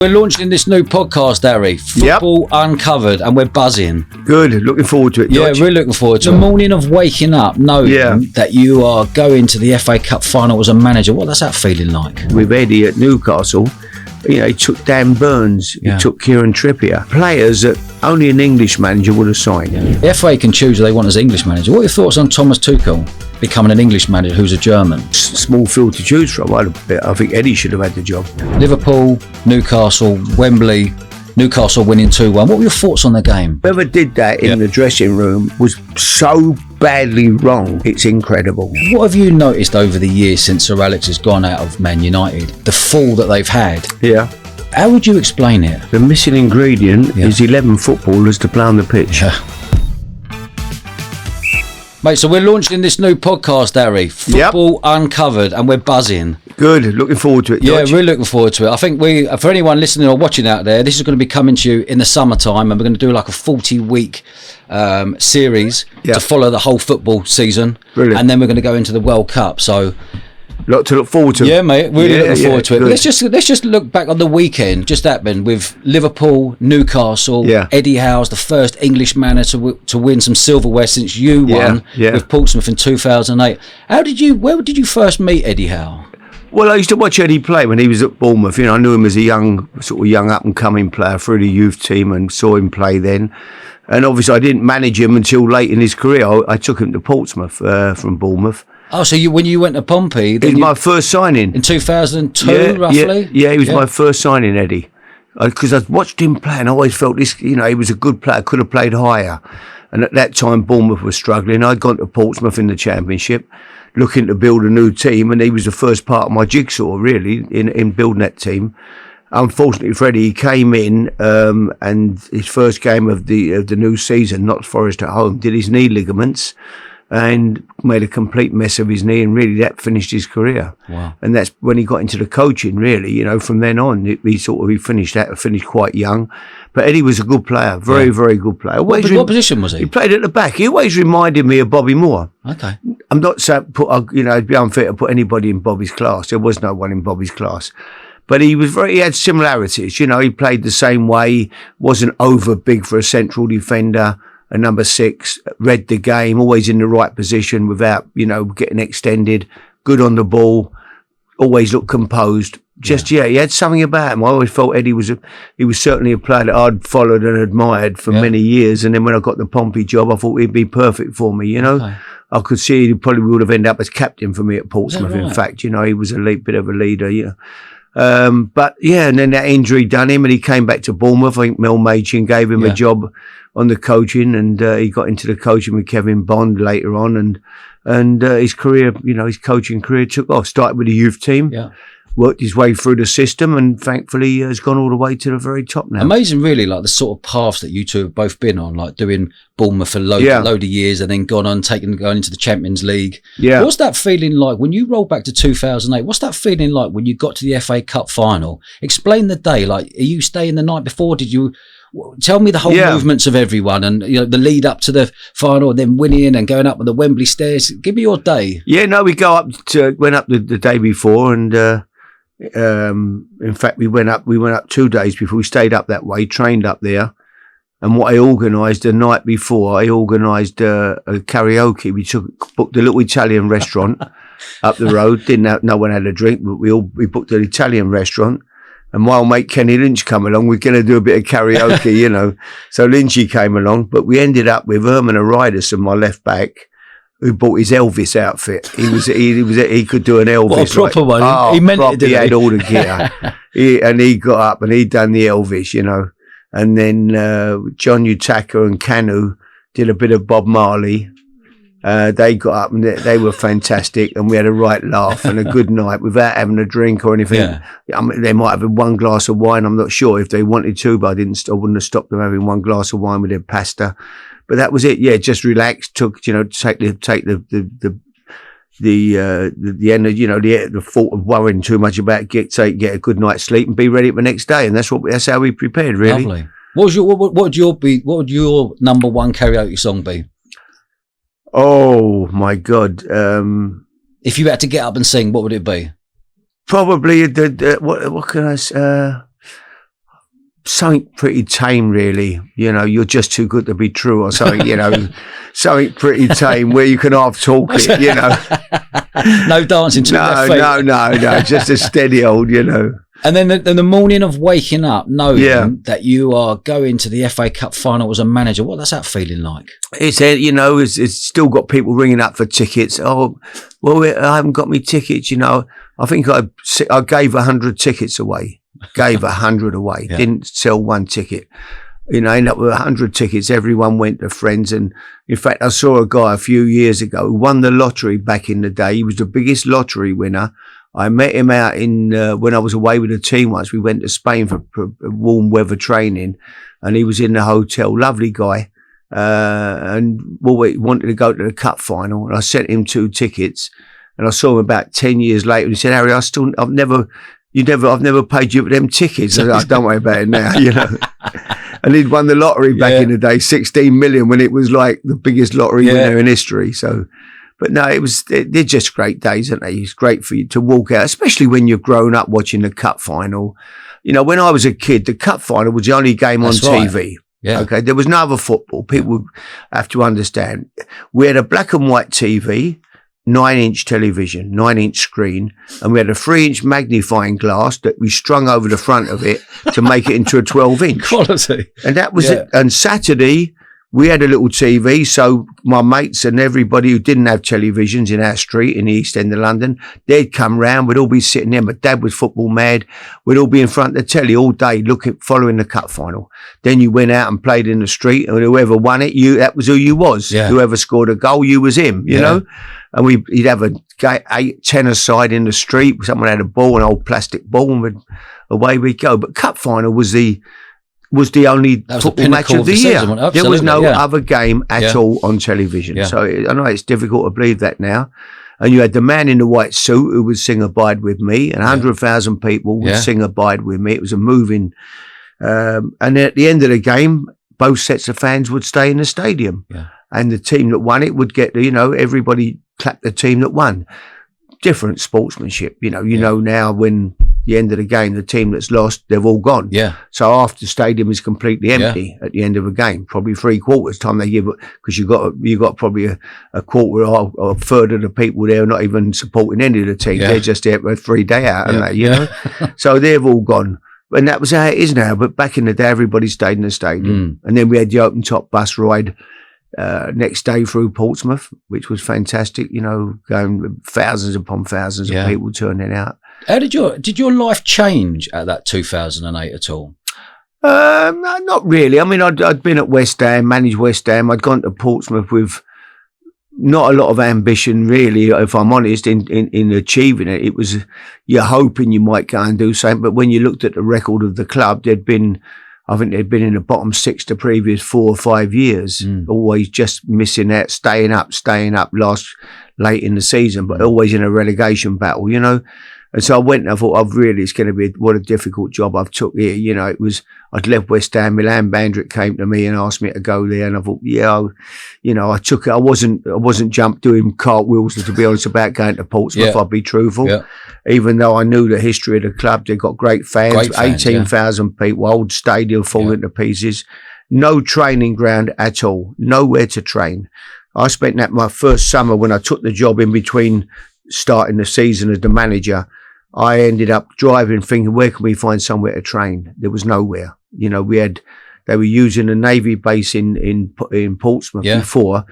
We're launching this new podcast, Harry. Football Uncovered, and we're buzzing. Good. Looking forward to it, George. Yeah, really looking forward to it. The morning of waking up, knowing that you are going to the FA Cup final as a manager. What does that feeling like? With Eddie at Newcastle, he took Dan Burns, he took Kieran Trippier. Players that only an English manager would have signed. The FA can choose who they want as English manager. What are your thoughts on Thomas Tuchel becoming an English manager who's a German? Small field to choose from. I think Eddie should have had the job. Liverpool, Newcastle, Wembley, Newcastle winning 2-1. What were your thoughts on the game? Whoever did that in the dressing room was so badly wrong. It's incredible. What have you noticed over the years since Sir Alex has gone out of Man United? The fall that they've had. Yeah. How would you explain it? The missing ingredient is 11 footballers to play on the pitch. Mate, so we're launching this new podcast, Harry. Football Uncovered, and we're buzzing. Good. Looking forward to it, George. Yeah, really looking forward to it. I think for anyone listening or watching out there, this is going to be coming to you in the summertime, and we're going to do like a 40-week series to follow the whole football season. Brilliant. And then we're going to go into the World Cup. So, lot to look forward to. Yeah, mate, really looking forward to it. Good. Let's just look back on the weekend just happened with Liverpool, Newcastle. Eddie Howe's the first English manager to win some silverware since you won with Portsmouth in 2008. Where did you first meet Eddie Howe? Well, I used to watch Eddie play when he was at Bournemouth. I knew him as a young up and coming player through the youth team and saw him play then. And obviously, I didn't manage him until late in his career. I took him to Portsmouth from Bournemouth. Oh, so when you went to Pompey... It was my first signing. In 2002, roughly? Yeah, he was my first signing, Eddie. Because I watched him play and I always felt he was a good player, could have played higher. And at that time, Bournemouth was struggling. I'd gone to Portsmouth in the Championship, looking to build a new team, and he was the first part of my jigsaw, really, in building that team. Unfortunately, Freddie, he came in and his first game of the new season, not Forest at home, did his knee ligaments and made a complete mess of his knee, and really that finished his career. Wow. And that's when he got into the coaching, really, from then on. He finished quite young. But Eddie was a good player, very good player. What position was he? He played at the back. He always reminded me of Bobby Moore. Okay. I'm not saying, it'd be unfair to put anybody in Bobby's class. There was no one in Bobby's class. But he had similarities. He played the same way, wasn't over big for a central defender. A number 6, read the game, always in the right position without, getting extended, good on the ball, always looked composed. He had something about him. I always felt Eddie was certainly a player that I'd followed and admired for many years. And then when I got the Pompey job, I thought he'd be perfect for me, Okay. I could see he probably would have ended up as captain for me at Portsmouth. Right? In fact, he was a bit of a leader, and then that injury done him and he came back to Bournemouth. I think Mel Machin gave him a job on the coaching, and he got into the coaching with Kevin Bond later on, and his career, his coaching career took off. Started with the youth team, worked his way through the system, and thankfully has gone all the way to the very top now. Amazing, really, like the sort of paths that you two have both been on, like doing Bournemouth for a load of years and then going into the Champions League. Yeah. What's that feeling like when you roll back to 2008? What's that feeling like when you got to the FA Cup final? Explain the day. Like, are you staying the night before? Did you... Tell me the whole movements of everyone and the lead up to the final and then winning and going up on the Wembley stairs. Give me your day. Yeah, no, we went up the day before, and in fact we went up 2 days before. We stayed up that way, trained up there, and what I organised the night before, I organised a karaoke. We booked a little Italian restaurant up the road. No one had a drink, but we booked an Italian restaurant. And my old mate Kenny Lynch come along. We're going to do a bit of karaoke, So Lynchy came along, but we ended up with Herman Aridus on my left back, who bought his Elvis outfit. He could do an Elvis. What a proper one. He meant it, didn't he? He had all the gear. He got up and he'd done the Elvis, And then John Utaka and Kanu did a bit of Bob Marley. They got up and they were fantastic, and we had a right laugh and a good night without having a drink or anything. I mean, they might have had one glass of wine. I'm not sure if they wanted to, but I wouldn't have stopped them having one glass of wine with their pasta. But that was it. Yeah, just relaxed. Take the end of, the thought of worrying too much about get a good night's sleep and be ready for the next day. And that's how we prepared, really. Lovely. What would your number one karaoke song be? Oh my God! If you had to get up and sing, what would it be? Probably what can I say? something pretty tame, really. You know, you're just too good to be true, or something. You know, something pretty tame where you can half talk it. You know, no dancing to their feet. No, just a steady old. You know. And then the morning of waking up, knowing that you are going to the FA Cup final as a manager, what does that feeling like? It's, you know, it's still got people ringing up for tickets. Oh, well, I haven't got me tickets. You know, I think I gave 100 tickets away. Gave 100 away. Yeah. Didn't sell one ticket. You know, ended up with 100 tickets. Everyone went to friends. And in fact, I saw a guy a few years ago who won the lottery back in the day. He was the biggest lottery winner. I met him out in when I was away with the team once. We went to Spain for warm weather training, and he was in the hotel. Lovely guy, and we wanted to go to the cup final. And I sent him 2 tickets, and I saw him about 10 years later. And he said, "Harry, I've never paid you for them tickets." I said, "Oh, don't worry about it now," you know. And he'd won the lottery back in the day, 16 million, when it was like the biggest lottery winner in history. So. But no, they're just great days, aren't they? It's great for you to walk out, especially when you've grown up watching the cup final. You know, when I was a kid, the cup final was the only game on TV. Yeah. Okay. There was no other football. People have to understand. We had a black and white TV, 9-inch television, 9-inch screen, and we had a 3-inch magnifying glass that we strung over the front of it to make it into a 12-inch. Quality. And that was it. And Saturday, we had a little TV, so my mates and everybody who didn't have televisions in our street in the East End of London, they'd come round. We'd all be sitting there. My dad was football mad. We'd all be in front of the telly all day, following the cup final. Then you went out and played in the street, and whoever won it, that was who you was. Yeah. Whoever scored a goal, you was him. You know. And he'd have a 8-10 side in the street. Someone had a ball, an old plastic ball, and away we'd go. But cup final was the only football match of the year. There was no other game at all on television. Yeah. So I know it's difficult to believe that now. And you had the man in the white suit who would sing Abide With Me, and 100,000 people would sing Abide With Me. It was a moving. And at the end of the game, both sets of fans would stay in the stadium. Yeah. And the team that won it would get, you know, everybody clapped the team that won. Different sportsmanship, you know now when the end of the game, the team that's lost, they've all gone. Yeah. So after the stadium is completely empty at the end of a game, probably 3/4 time they give it, because you got probably a quarter or a third of the people there not even supporting any of the team. They're just there for a 3-day out, aren't they? You know. So they've all gone. And that was how it is now. But back in the day, everybody stayed in the stadium. And then we had the open top bus ride next day through Portsmouth, which was fantastic, you know, going with thousands upon thousands of people turning out. How did your life change at that 2008 at all? Not really. I mean, I'd been at West Ham, managed West Ham. I'd gone to Portsmouth with not a lot of ambition, really, if I'm honest, in achieving it. It was, you're hoping you might go and do something, but when you looked at the record of the club, I think they'd been in the bottom 6 the previous 4 or 5 years, always just missing out, staying up late in the season, but always in a relegation battle, you know. And so I went and I thought, it's going to be, what a difficult job I've took here. You know, I'd left West Ham, Milan Bandrit came to me and asked me to go there. And I thought, I took it. I wasn't jumped doing cartwheels, to be honest, about going to Portsmouth. I'd be truthful. Yeah. Even though I knew the history of the club, they've got great fans, 18,000 people, old stadium falling to pieces. No training ground at all, nowhere to train. I spent that my first summer when I took the job in between starting the season as the manager. I ended up driving, thinking, where can we find somewhere to train? There was nowhere. You know, they were using a Navy base in Portsmouth before.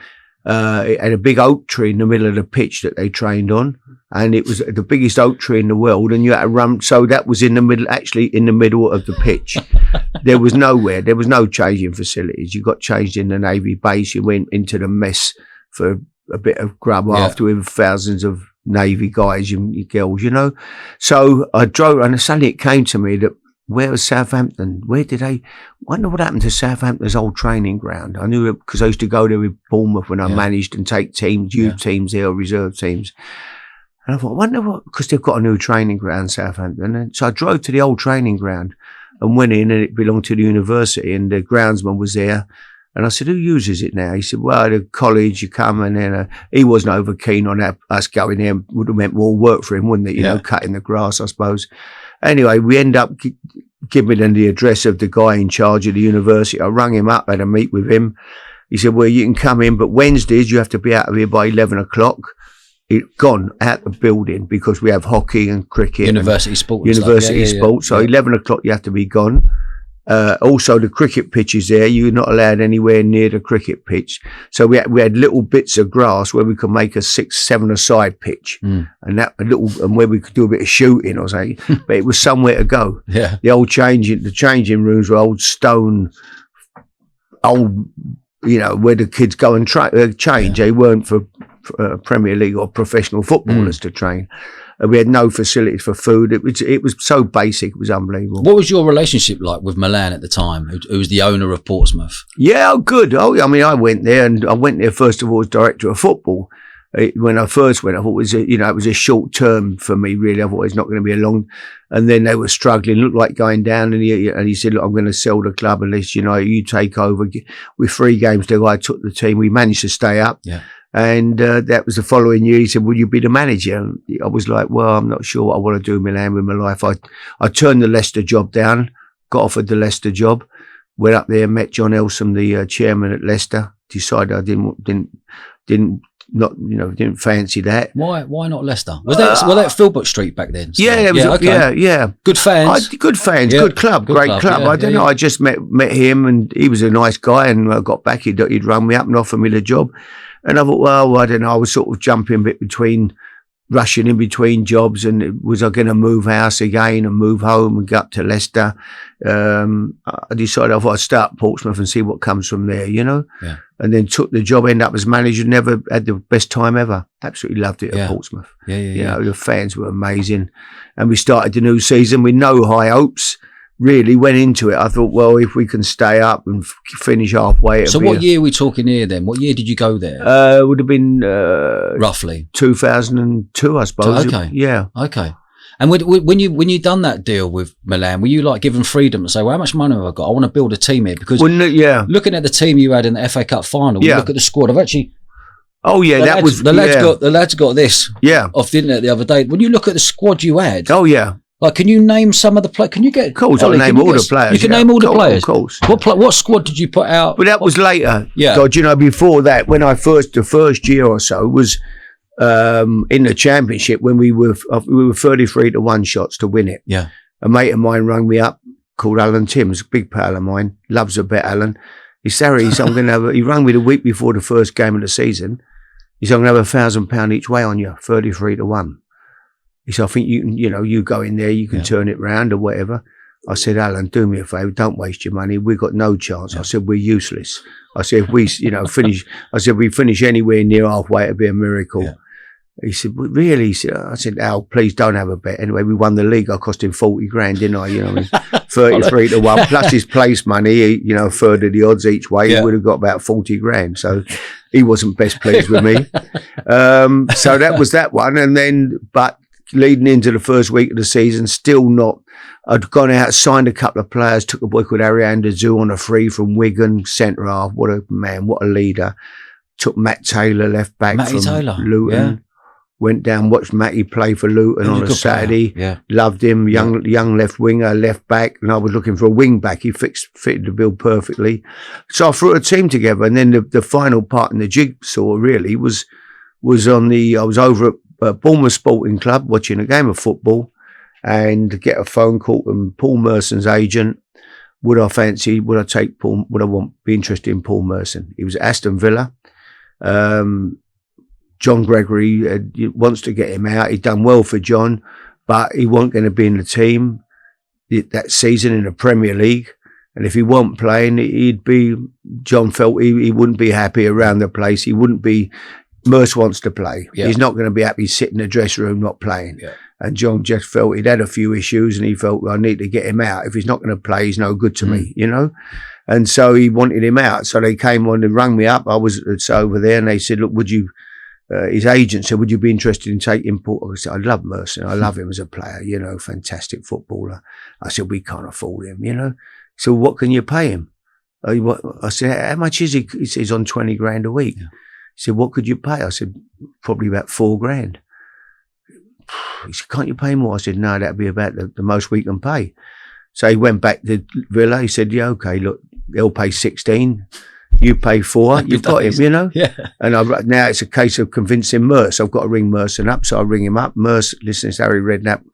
It had a big oak tree in the middle of the pitch that they trained on, and it was the biggest oak tree in the world. And you had to run, so that was in the middle of the pitch. There was nowhere. There was no changing facilities. You got changed in the Navy base. You went into the mess for a bit of grub after with thousands of Navy guys and girls, you know. So I drove, and suddenly it came to me that, where was Southampton? Wonder what happened to Southampton's old training ground. I knew it because I used to go there with Bournemouth when I managed and take teams, youth teams there, or reserve teams. And I thought, I wonder what, because they've got a new training ground, Southampton. And so I drove to the old training ground and went in, and it belonged to the university, and the groundsman was there. And I said, who uses it now? He said, well, the college, you come. And then he wasn't over keen on us going there. Would have meant more work for him, wouldn't it? You know, cutting the grass, I suppose. Anyway, we end up give me then the address of the guy in charge of the university. I rang him up, had a meet with him. He said, well, you can come in, but Wednesdays you have to be out of here by 11 o'clock. Gone out the building because we have hockey and cricket. University sport. University sport. So 11 o'clock you have to be gone. Also, the cricket pitch is there. You're not allowed anywhere near the cricket pitch. So we had little bits of grass where we could make a 6-7 aside pitch, and where we could do a bit of shooting or something. But it was somewhere to go. Yeah. The changing rooms were old stone, where the kids go and change. They weren't for Premier League or professional footballers to train. We had no facilities for food. It was so basic. It was unbelievable. What was your relationship like with Milan at the time, who was the owner of Portsmouth? Yeah, good. I mean, I went there first of all as director of football. When I first went, I thought it was a short term for me, really. I thought it's not going to be a long. And then they were struggling, looked like going down. And he said, look, I'm going to sell the club unless, you take over. With 3 games to go, I took the team. We managed to stay up. Yeah. And that was the following year. He said, will you be the manager? And I was like, well, I'm not sure what I want to do in Milan with my life. I turned the Leicester job down, got offered the Leicester job, went up there, met John Elsom, the chairman at Leicester, decided I didn't fancy that. Why not Leicester? Was that Filbert Street back then? So? Yeah. Good fans. Good club, great club. Yeah, I don't know. I just met him, and he was a nice guy. And I got back, he'd run me up and offer me the job. And I thought, well, I don't know. I was sort of jumping a bit rushing in between jobs, and was I going to move house again and move home and go up to Leicester? I decided I thought I'd start Portsmouth and see what comes from there, Yeah. And then took the job, ended up as manager, never had the best time ever. Absolutely loved it at Portsmouth. Yeah. The fans were amazing. And we started the new season with no high hopes. Really went into it. I thought, well, if we can stay up and finish halfway. So what year are we talking here then? What year did you go there? It would have been roughly 2002, I suppose. Okay. Yeah. Okay. And when you done that deal with Milan, were you like given freedom to say, well, how much money have I got? I want to build a team here, because looking at the team you had in the FA Cup final, you look at the squad. I've actually. Oh yeah, the lads got this. Yeah. Off the internet the other day. When you look at the squad you had. Oh yeah. Like, can you name some of the players? Can you get? Of course, I'll name all the players. You can name all the players. Of course. What squad did you put out? But that was later. Yeah. God, before that, when the first year or so was in the championship, when we were 33-1 shots to win it. Yeah. A mate of mine rang me up called Alan Timms, a big pal of mine, loves a bet, Alan. He said, he rang me the week before the first game of the season. He said, I'm going to have £1,000 each way on you, 33-1. He said, I think you can, you go in there, you can turn it round or whatever. I said, Alan, do me a favour, don't waste your money. We've got no chance. I said, we're useless. I said, if we, finish, we finish anywhere near halfway, it'd be a miracle. Yeah. He said, well, really? I said, Al, please don't have a bet. Anyway, we won the league. I cost him 40 grand, didn't I? 33-1 plus his place money, a third of the odds each way. He would have got about 40 grand. So he wasn't best pleased with me. So that was that one. And then, but leading into the first week of the season, still not. I'd gone out, signed a couple of players, took a boy called Ariander Zoo on a free from Wigan, centre half. What a man, what a leader. Took Matt Taylor, left back Luton. Yeah. Went down, watched Matty play for Luton on a Saturday. Yeah. Loved him, young left winger, left back. And I was looking for a wing back. He fitted the bill perfectly. So I threw a team together. And then the final part in the jigsaw really was I was over at Bournemouth Sporting Club watching a game of football and get a phone call from Paul Merson's agent. Would I be interested in Paul Merson? He was at Aston Villa. John Gregory wants to get him out. He'd done well for John, but he wasn't going to be in the team that season in the Premier League. And if he wasn't playing, John felt he wouldn't be happy around the place. He wouldn't be. Merce wants to play. Yeah. He's not going to be happy sitting in the dressing room not playing. Yeah. And John just felt he'd had a few issues and he felt, well, I need to get him out. If he's not going to play, he's no good to me, And so he wanted him out. So they came on and rang me up. I was over there and they said, look, would you, his agent said, would you be interested in taking Paul? I said, I love Merson. I love him as a player, fantastic footballer. I said, we can't afford him, So what can you pay him? I said, how much is he? He said, he's on 20 grand a week. Yeah. He said, what could you pay? I said, probably about 4 grand. He said, can't you pay more? I said, no, that'd be about the most we can pay. So he went back to Villa. He said, yeah, okay, look, they'll pay 16. You pay 4. You've got him, you know? Yeah. And now it's a case of convincing Merson. I've got to ring Merson up. So I ring him up. Merson, listen, it's Harry Redknapp.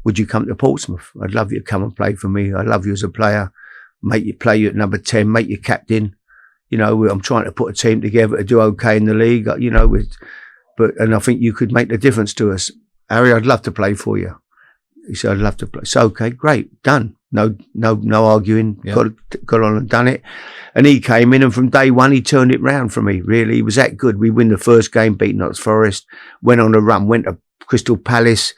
Would you come to Portsmouth? I'd love you to come and play for me. I love you as a player. Make you play you at number 10. Make you captain. You know, I'm trying to put a team together to do okay in the league, you know, and I think you could make the difference to us. Harry, I'd love to play for you. He said, I'd love to play. So, okay, great, done. No arguing. Yeah. Got on and done it. And he came in, and from day one, he turned it round for me, really. He was that good. We win the first game, beat Notts Forest, went on a run, went to Crystal Palace,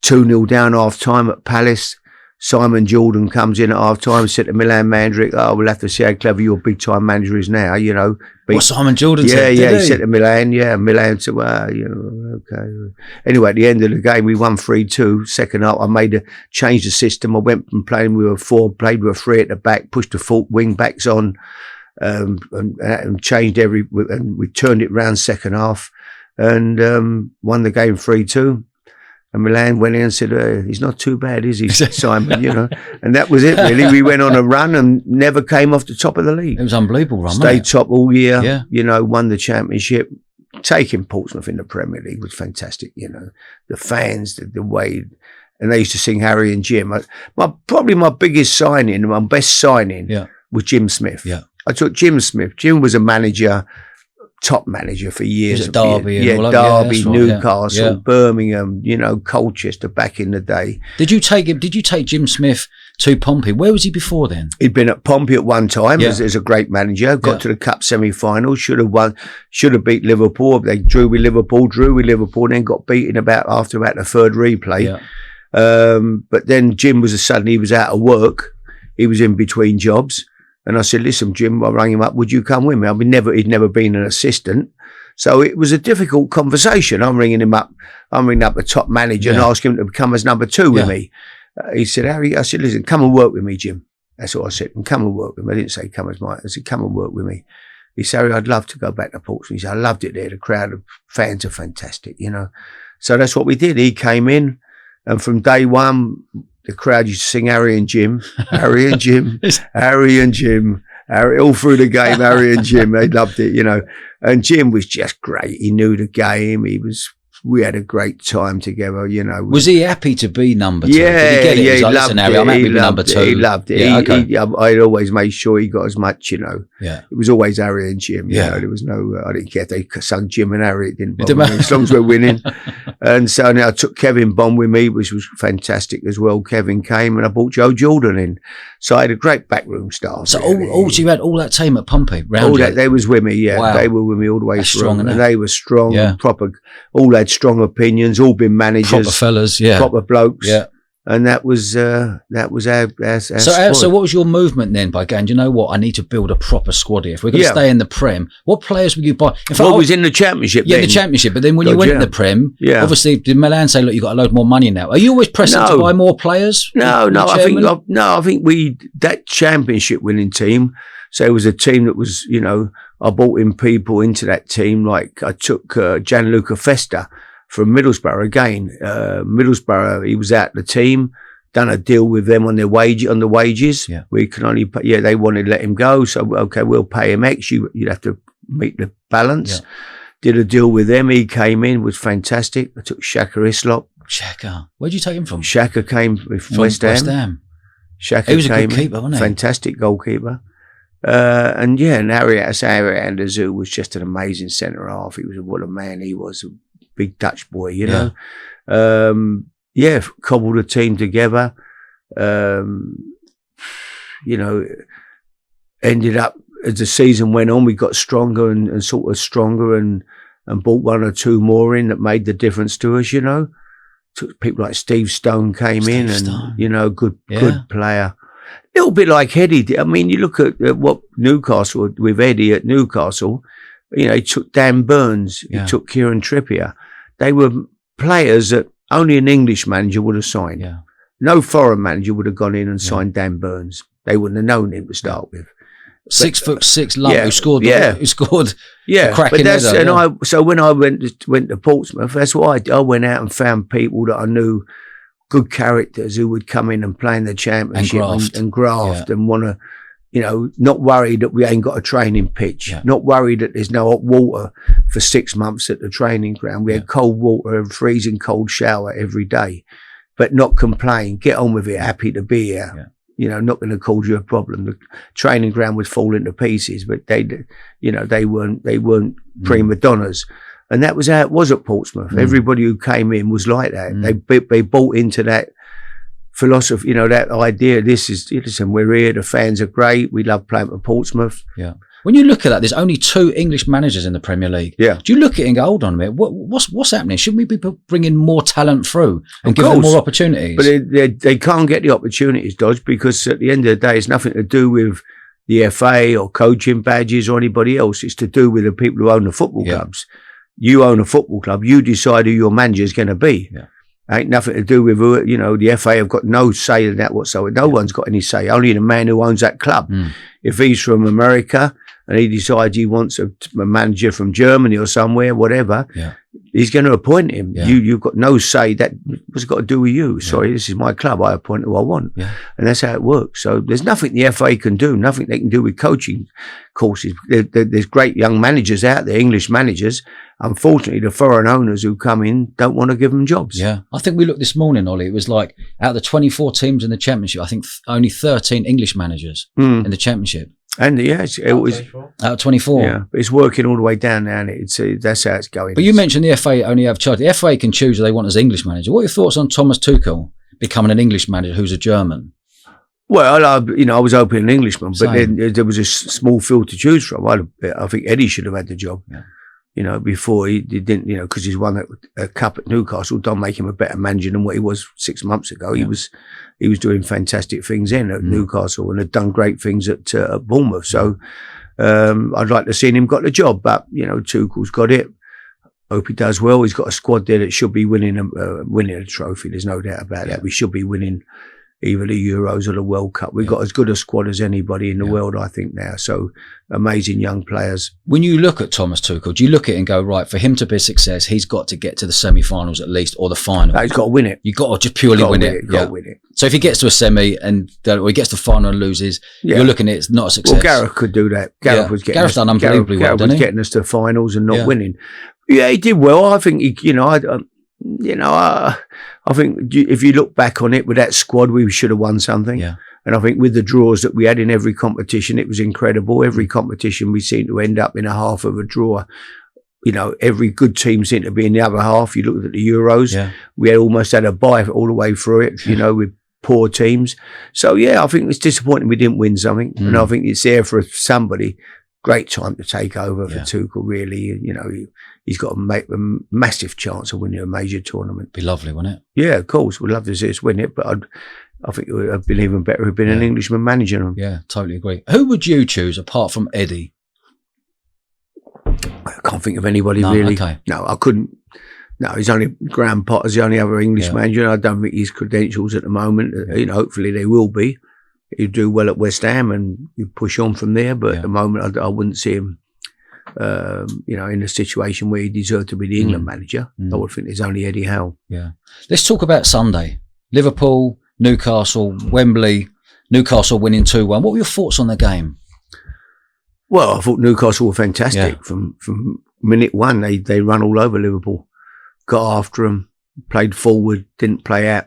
2-0 down half-time at Palace. Simon Jordan comes in at half-time, said to Milan Mandrick, we'll have to see how clever your big-time manager is now, you know. What Simon Jordan said? Yeah, he said to Milan, Milan said, well, you know, okay. Anyway, at the end of the game, we won 3-2. Second half, I changed the system. I went from playing with a 4, played with a 3 at the back, pushed the full wing backs on, and changed and we turned it round second half, and won the game 3-2. And Milan went in and said, he's not too bad, is he, Simon, you know. And that was it, really. We went on a run and never came off the top of the league. It was an unbelievable run, Stayed top all year, you know, won the championship. Taking Portsmouth in the Premier League was fantastic, you know. The fans, the way, and they used to sing Harry and Jim. Probably my biggest signing, my best signing was Jim Smith. Yeah. I took Jim Smith. Jim was a manager, top manager for years. Derby, Derby, Newcastle, Birmingham, you know, Colchester back in the day. Did you take him? Did you take Jim Smith to Pompey? Where was he before then? He'd been at Pompey at one time as a great manager. Got to the Cup semi-final. Should have won. Should have beat Liverpool. They drew with Liverpool. Then got beaten after the third replay. Yeah. But then Jim suddenly he was out of work. He was in between jobs. And I said, listen, Jim, I rang him up, would you come with me? He'd never been an assistant. So it was a difficult conversation. I'm ringing up the top manager and asking him to come as number 2 with me. He said, Harry, I said, listen, come and work with me, Jim. That's what I said. And come and work with me. I didn't say come as mine. I said, come and work with me. He said, Harry, I'd love to go back to Portsmouth. He said, I loved it there. The crowd of fans are fantastic, you know. So that's what we did. He came in, and from day one, the crowd used to sing Harry and Jim, Harry and Jim, Harry and Jim, Harry, all through the game, Harry and Jim. They loved it, you know. And Jim was just great. He knew the game. We had a great time together, you know. Was he happy to be number 2? Yeah, Did he get it? He loved Harry, I'm happy to be number 2. He loved it. Yeah, okay. I'd always made sure he got as much, you know. Yeah. It was always Harry and Jim. You know, there was no, I didn't care if they sung Jim and Harry. It didn't bother me, as long as we're winning. And so now I took Kevin Bond with me, which was fantastic as well. Kevin came, and I brought Joe Jordan in. So I had a great backroom staff. So so you had all that team at Pompey round you? They was with me, yeah. Wow. They were with me all the way through. Strong, and they were strong, and proper, all had strong opinions, all been managers. Proper fellas, proper blokes. Yeah. And that was our So what was your movement then by going, do you know what, I need to build a proper squad here. If we're going to stay in the Prem, what players would you buy? In fact, I was in the Championship then. Yeah, the Championship. But then when you went in the Prem, obviously did Milan say, look, you've got a load more money now? Are you always pressing to buy more players? No, I think that Championship winning team, so it was a team that was, you know, I brought in people into that team, like I took Gianluca Festa from Middlesbrough again. Middlesbrough, he was out the team, done a deal with them on the wages. Yeah. We can only pay, they wanted to let him go. So, okay, we'll pay him X. You'd have to meet the balance. Yeah. Did a deal with them. He came in, was fantastic. I took Shaka Islop. Shaka. Where'd you take him from? Shaka came from West Ham. Shaka he was a good keeper, wasn't he? Fantastic goalkeeper. And Harry Andersson was just an amazing centre half. What a man he was. Big Dutch boy, you know. Cobbled a team together. You know, ended up as the season went on, we got stronger and sort of stronger and brought 1 or 2 more in that made the difference to us, you know. People like Steve Stone came in, you know, good player. A little bit like Eddie did. I mean, you look at what Newcastle, with Eddie at Newcastle, you know, he took Dan Burns, he took Kieran Trippier. They were players that only an English manager would have signed. Yeah. No foreign manager would have gone in and signed Dan Burns. They wouldn't have known him to start with. 6'6" lump who scored. Who scored. Yeah, cracking header. So when I went to Portsmouth, that's why I went out and found people that I knew good characters who would come in and play in the Championship and graft and want to, you know, not worried that we ain't got a training pitch, not worried that there's no hot water for 6 months at the training ground. We had cold water and freezing cold shower every day, but not complain, get on with it, happy to be here. Yeah. You know, not going to cause you a problem. The training ground would fall into pieces, but they weren't prima donnas. And that was how it was at Portsmouth. Everybody who came in was like that. They bought into that philosophy, you know, that idea. Listen, we're here. The fans are great. We love playing for Portsmouth. Yeah. When you look at that, there's only 2 English managers in the Premier League. Yeah. Do you look at it and go, hold on a minute, what's happening? Shouldn't we be bringing more talent through and give them more opportunities? But they can't get the opportunities, Dodge, because at the end of the day, it's nothing to do with the FA or coaching badges or anybody else. It's to do with the people who own the football clubs. You own a football club. You decide who your manager is going to be. Yeah. Ain't nothing to do with, you know, the FA have got no say in that whatsoever. No one's got any say. Only the man who owns that club. If he's from America and he decides he wants a manager from Germany or somewhere, whatever, he's going to appoint him. Yeah. You've got no say. What's it got to do with you? Sorry, this is my club. I appoint who I want. Yeah. And that's how it works. So there's nothing the FA can do, nothing they can do with coaching courses. There's great young managers out there, English managers. Unfortunately, the foreign owners who come in don't want to give them jobs. Yeah. I think we looked this morning, Ollie, it was like out of the 24 teams in the Championship, I think only 13 English managers in the Championship. And it was out of 24. Yeah, but it's working all the way down now, and that's how it's going. But you mentioned the FA only have charge. The FA can choose who they want as English manager. What are your thoughts on Thomas Tuchel becoming an English manager who's a German? Well, I was hoping an Englishman, but then there was a small field to choose from. I think Eddie should have had the job. Yeah. You know, before he didn't, you know, because he's won a cup at Newcastle, don't make him a better manager than what he was 6 months ago. Yeah. He was doing fantastic things at Newcastle and had done great things at Bournemouth. So I'd like to see him got the job, but you know, Tuchel's got it. Hope he does well. He's got a squad there that should be winning a trophy. There's no doubt about that. We should be winning either the Euros or the World Cup. We've got as good a squad as anybody in the world, I think, now. So amazing young players. When you look at Thomas Tuchel, do you look at it and go, right, for him to be a success, he's got to get to the semi-finals at least, or the final? No, he's got to win it. You've got to just purely win it. Got to win it. So if he gets to a semi or he gets to the final and loses, you're looking at it's not a success. Well, Gareth could do that. Gareth's done unbelievably well, didn't he? Getting us to the finals and not winning. Yeah, he did well. I think I think if you look back on it, with that squad, we should have won something. Yeah. And I think with the draws that we had in every competition, it was incredible. Every competition, we seemed to end up in a half of a draw. You know, every good team seemed to be in the other half. You looked at the Euros, we had almost had a bye all the way through it, you know, with poor teams. So, I think it's disappointing we didn't win something. And I think it's there for somebody. Great time to take over for Tuchel, really. You know, he's got a massive chance of winning a major tournament. Be lovely, wouldn't it? Yeah, of course. We'd love to see us win it, but I think it would have been even better if it'd been an Englishman managing them. Yeah, totally agree. Who would you choose apart from Eddie? I can't think of anybody really. Okay. No, I couldn't. No, he's only Graham Potter's the only other English manager. I don't think his credentials at the moment. You know, hopefully they will be. He'd do well at West Ham and you push on from there. But at the moment, I wouldn't see him, you know, in a situation where he deserved to be the England manager. I would think there's only Eddie Howe. Yeah. Let's talk about Sunday. Liverpool, Newcastle, Wembley. Newcastle winning 2-1. What were your thoughts on the game? Well, I thought Newcastle were fantastic. Yeah. From minute one, they run all over Liverpool. Got after them, played forward, didn't play out.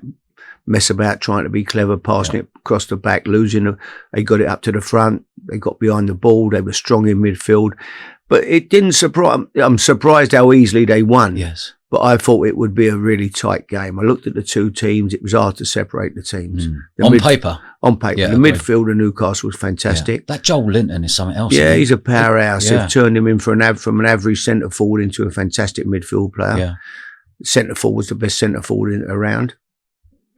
Mess about trying to be clever, passing it across the back, losing. They got it up to the front. They got behind the ball. They were strong in midfield. But it didn't surprise. I'm surprised how easily they won. Yes. But I thought it would be a really tight game. I looked at the two teams. It was hard to separate the teams. On paper. On paper. Yeah, the midfield of Newcastle was fantastic. Yeah. That Joel Linton is something else. Yeah, he's a powerhouse. They've turned him in from an average centre forward into a fantastic midfield player. Yeah. Centre forward was the best centre forward around.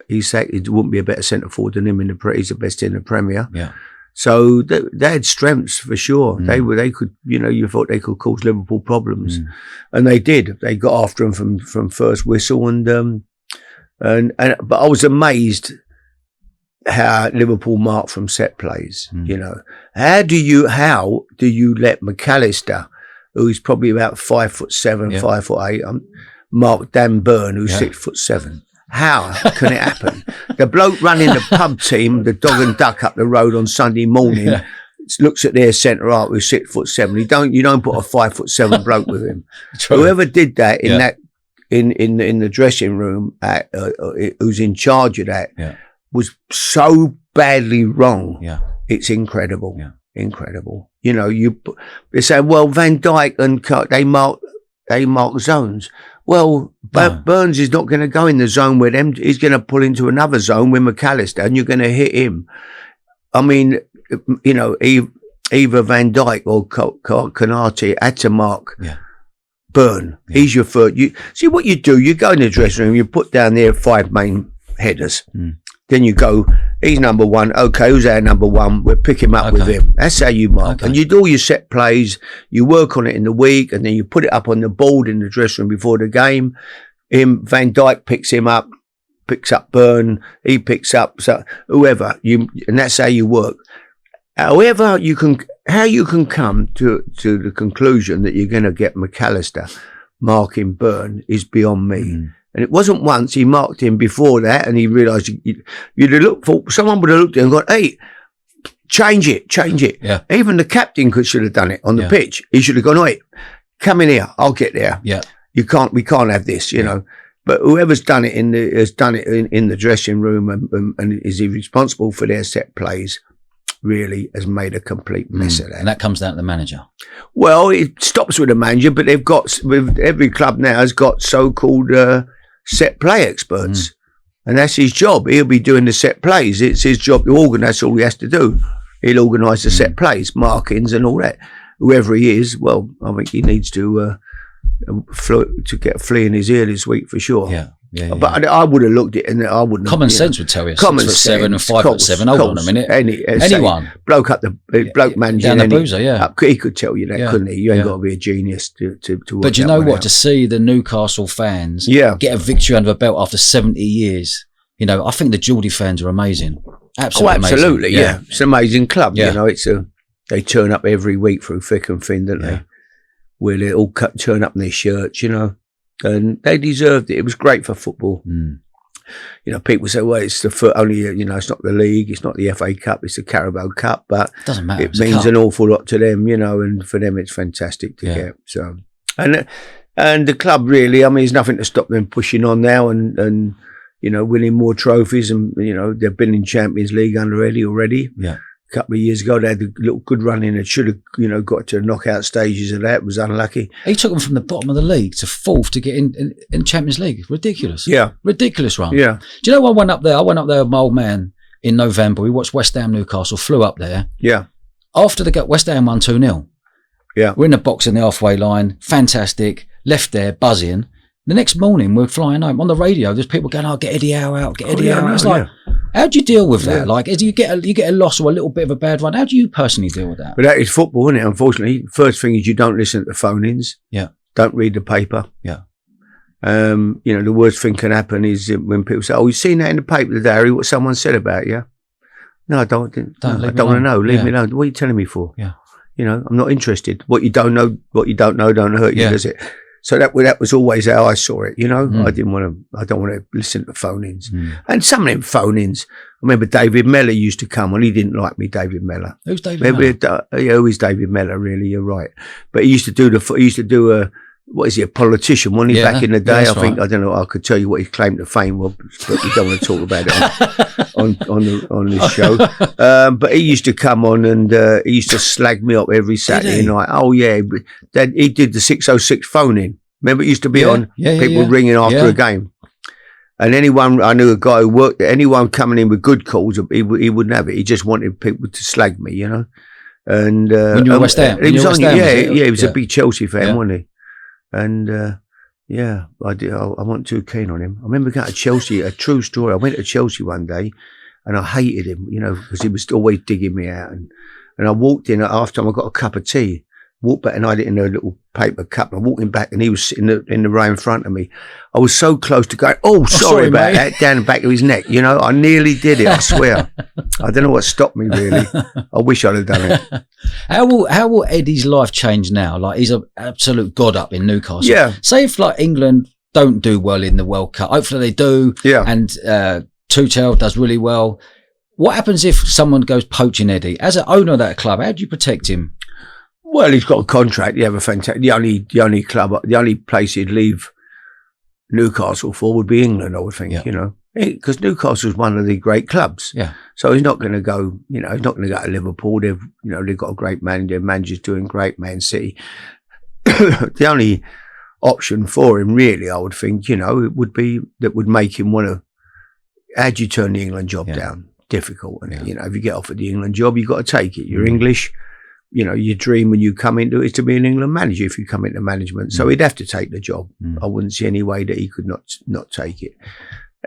It wouldn't be a better centre forward than him he's the best in the Premier. Yeah. So they had strengths for sure. They could, you know, you thought they could cause Liverpool problems, and they did. They got after them from first whistle, but I was amazed how Liverpool marked from set plays. You know, how do you let McAllister, who's probably about 5'7", 5'8", mark Dan Burn, who's 6'7"? How can it happen? The bloke running the pub team, the Dog and Duck up the road on Sunday morning, looks at their centre half who's 6'7". You don't put a 5'7" bloke with him. True. Whoever did that in the dressing room, who's in charge of that, was so badly wrong. Yeah, it's incredible. Yeah. Incredible. You know, they say, well, Van Dijk and they mark zones. Well, Burns is not going to go in the zone with them. He's going to pull into another zone with McAllister, and you're going to hit him. I mean, you know, either Van Dijk or Konate had to mark Burn. Yeah. He's your third. You see what you do. You go in the dressing room. You put down there 5 main headers. Then you go, he's number one. Okay, who's our number one? We'll pick him up with him. That's how you mark. And you do all your set plays. You work on it in the week, and then you put it up on the board in the dressing room before the game. Van Dijk picks him up, picks up Burn. He picks up whoever. And that's how you work. However, how you can come to the conclusion that you're going to get McAllister marking Burn is beyond me. And it wasn't once. He marked him before that, and he realised someone would have looked at him and gone, hey, change it. Yeah. Even the captain should have done it on the pitch. He should have gone, oi, come in here, I'll get there. Yeah. We can't have this, you know. But whoever's done it has done it in the dressing room and is responsible for their set plays, really has made a complete mess of that. And that comes down to the manager. Well, it stops with the manager, but every club now has got so-called set play experts, and that's his job. He'll be doing the set plays. It's his job to organise. That's all he has to do. He'll organise the set plays, markings, and all that. Whoever he is, well, I think he needs to get a flea in his ear this week for sure. Yeah. But I would have looked at it, and I wouldn't. Common sense would tell you. 6'7" and 5'7". Hold on a minute. Anyone bloke up the bloke manager down the boozer, he could tell you that, couldn't he? You ain't got to be a genius to work. But you know what? To see the Newcastle fans get a victory under the belt after 70 years, you know, I think the Geordie fans are amazing. Absolutely, yeah. It's an amazing club. You know, they turn up every week through thick and thin, don't they? Where they all turn up in their shirts, you know. And they deserved it. It was great for football. You know, people say, well, it's it's not the league, it's not the FA Cup, it's the Carabao Cup, but doesn't matter. It means an awful lot to them, you know, and for them it's fantastic to get. So, and the club really, I mean, there's nothing to stop them pushing on now and you know, winning more trophies, and you know, they've been in Champions League under Eddie already. Yeah. A couple of years ago, they had a little good run in. It should have, you know, got to knockout stages of that. It was unlucky. He took them from the bottom of the league to fourth to get in Champions League. Ridiculous. Yeah. Ridiculous run. Yeah. Do you know I went up there? I went up there with my old man in November. We watched West Ham Newcastle, flew up there. Yeah. After the West Ham won 2-0. Yeah. We're in the box in the halfway line. Fantastic. Left there, buzzing. The next morning, we're flying home. On the radio, there's people going, get Eddie Howe out, get Eddie Howe out. It's like, how do you deal with that? Like, you get a loss or a little bit of a bad run. How do you personally deal with that? But that is football, isn't it? Unfortunately, first thing is you don't listen to the phone-ins. Yeah. Don't read the paper. Yeah. You know, the worst thing can happen is when people say, "Oh, you've seen that in the paper today, Harry, what someone said about you." No, I don't want to know. Leave me alone. What are you telling me for? Yeah. You know, I'm not interested. What you don't know don't hurt you, does it? So that was always how I saw it, you know. I don't want to listen to phone-ins. And some of them phone-ins, I remember David Mellor used to come on. He didn't like me, David Mellor. Who's David Mellor? Who is David Mellor, really? You're right. But he used to do a politician, wasn't he, back in the day? I think, I don't know, I could tell you what his claim to fame was, but we don't want to talk about it on this show. But he used to come on and he used to slag me up every Saturday night. Oh, yeah. He did the 606 phone-in. Remember, it used to be on people ringing after a game. And I knew a guy who worked there, anyone coming in with good calls, he wouldn't have it. He just wanted people to slag me, you know. And when you were West Ham? He was he was a big Chelsea fan, wasn't he? And I wasn't too keen on him. I remember going to Chelsea, a true story. I went to Chelsea one day and I hated him, you know, because he was always digging me out. And I walked in after I got a cup of tea, walked back and I had it in a little paper cup. And I walked in back and he was in the row in front of me. I was so close to going, sorry about that, down the back of his neck. You know, I nearly did it, I swear. I don't know what stopped me, really. I wish I'd have done it. How will Eddie's life change now? Like, he's an absolute god up in Newcastle. Yeah. Say if, like, England don't do well in the World Cup. Hopefully they do. Yeah. And Tuchel does really well. What happens if someone goes poaching Eddie? As an owner of that club, how do you protect him? Well, he's got a contract. You have a fantastic. The only place he'd leave Newcastle for would be England, I would think. Yeah. You know, because Newcastle's one of the great clubs. Yeah. So he's not going to go. You know, he's not going to go to Liverpool. They've got a great manager. Manager's doing great. Man City. The only option for him, really, I would think, it would be that would make him want to. How do you turn the England job down? Difficult. And, if you get offered the England job, you've got to take it. You're English. Your dream when you come into it is to be an England manager if you come into management. So he'd have to take the job. I wouldn't see any way that he could not take it.